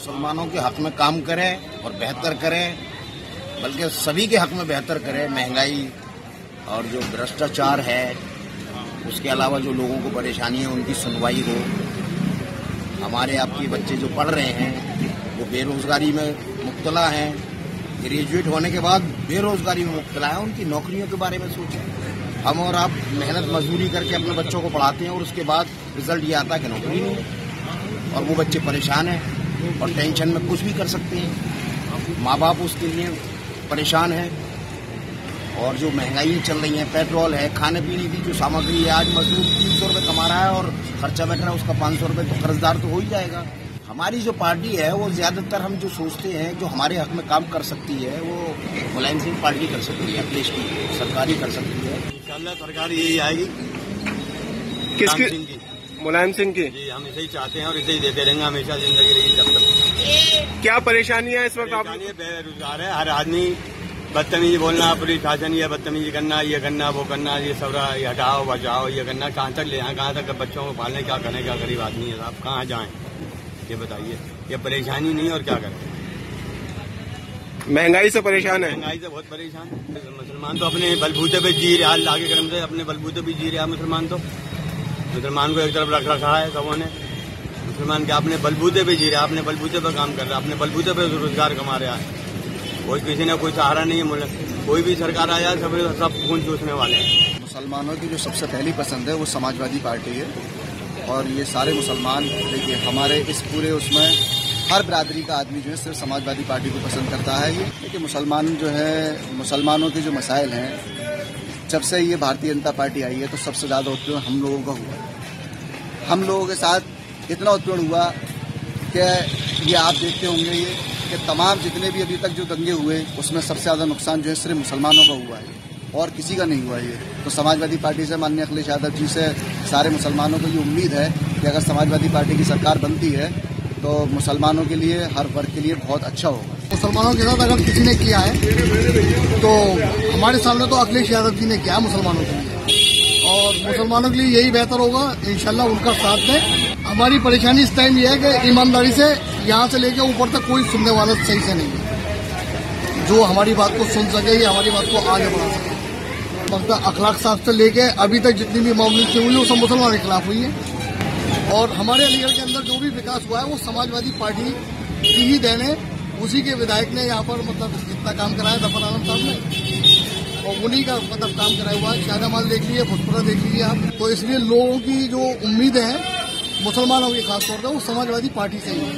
मुसलमानों के हक में काम करें और बेहतर करें, बल्कि सभी के हक में बेहतर करें। महंगाई और जो भ्रष्टाचार है, उसके अलावा जो लोगों को परेशानी है उनकी सुनवाई हो। हमारे आपके बच्चे जो पढ़ रहे हैं वो बेरोजगारी में मुब्तला हैं, ग्रेजुएट होने के बाद बेरोजगारी में मुब्तला है, उनकी नौकरियों के बारे में सोचें। हम और आप मेहनत मजदूरी करके अपने बच्चों को पढ़ाते हैं और उसके बाद रिजल्ट ये आता है कि नौकरी नहीं, और वो बच्चे परेशान हैं और टेंशन में कुछ भी कर सकते हैं। माँ बाप उसके लिए परेशान हैं। और जो महंगाई चल रही है, पेट्रोल है, खाने पीने की जो सामग्री है, आज मजदूर 300 रुपये कमा रहा है और खर्चा बैठ रहा है उसका 500 रुपये, तो कर्जदार तो हो ही जाएगा। हमारी जो पार्टी है वो ज्यादातर हम जो सोचते हैं जो हमारे हक में काम कर सकती है वो मुलायम सिंह पार्टी कर सकती है, अखिलेश की सरकार ही कर सकती है। इंशाल्लाह सरकार यही आएगी, किसकी? मुलायम सिंह की। जी, हम इसे ही चाहते हैं और इसे ही देते रहेंगे, हमेशा जिंदगी रहेगी जब तक। क्या परेशानियां इस वक्त? बेरोजगार है, हर आदमी बदतमीजी बोलना, पुलिस शासन, ये बदतमीजी करना, ये करना, वो करना, ये सब ये हटाओ बचाओ, ये करना। कहाँ तक ले आए, कहाँ तक बच्चों को पालने, क्या करें? क्या गरीब आदमी है साहब, कहाँ जाएं ये बताइए। ये परेशानी नहीं और क्या करें? महंगाई से परेशान है। महंगाई से बहुत परेशान है। मुसलमान तो अपने बलबूते पे जी रहे, आगे क्रम से अपने बलबूते पे जी रहे। मुसलमान तो मुसलमान को एक तरफ रख रखा है सबों ने। मुसलमान क्या अपने बलबूते पे जी रहा है, अपने बलबूते पे काम कर रहा है, अपने बलबूते पे रोजगार कमा रहा है। कोई किसी ने कोई सहारा नहीं है। कोई भी सरकार आ जाए सब खून चूसने वाले हैं। मुसलमानों की जो सबसे पहली पसंद है वो समाजवादी पार्टी है, और ये सारे मुसलमान देखिए हमारे इस पूरे उसमें हर बिरादरी का आदमी जो है सिर्फ समाजवादी पार्टी को पसंद करता है। ये देखिए मुसलमान जो है, मुसलमानों के जो मसाइल हैं, जब से ये भारतीय जनता पार्टी आई है तो सबसे ज़्यादा उत्पीड़न हम लोगों का हुआ। हम लोगों के साथ इतना उत्पीड़न हुआ कि ये आप देखते होंगे ये कि तमाम जितने भी अभी तक जो दंगे हुए उसमें सबसे ज़्यादा नुकसान जो है सिर्फ मुसलमानों का हुआ है और किसी का नहीं हुआ। ये तो समाजवादी पार्टी से माननीय अखिलेश यादव जी से सारे मुसलमानों को ये उम्मीद है कि अगर समाजवादी पार्टी की सरकार बनती है तो मुसलमानों के लिए, हर वर्ग के लिए बहुत अच्छा होगा। मुसलमानों के साथ अगर किसी ने किया है तो हमारे सामने तो अखिलेश यादव जी ने किया है मुसलमानों के लिए, और मुसलमानों के लिए यही बेहतर होगा इंशाल्लाह उनका साथ दें। हमारी परेशानी इस टाइम ये है कि ईमानदारी से यहाँ से लेकर ऊपर तक कोई सुनने वाला सही से नहीं है जो हमारी बात को सुन सके या हमारी बात को आगे बढ़ा सके। मतलब अखलाक साहब से लेके अभी तक जितनी भी मामले हुई है वो सब मुसलमान के खिलाफ हुई है, और हमारे अलीगढ़ के अंदर जो भी विकास हुआ है वो समाजवादी पार्टी की ही देन है। उसी के विधायक ने यहाँ पर मतलब इतना काम कराया जफर आलम साहब ने, और उन्हीं का मतलब काम कराया हुआ है। शाहजहां देख लीजिए, भोजपुरा देख लीजिए आप। तो इसलिए लोगों की जो उम्मीदें हैं मुसलमानों की खासतौर पर वो समाजवादी पार्टी से ही है।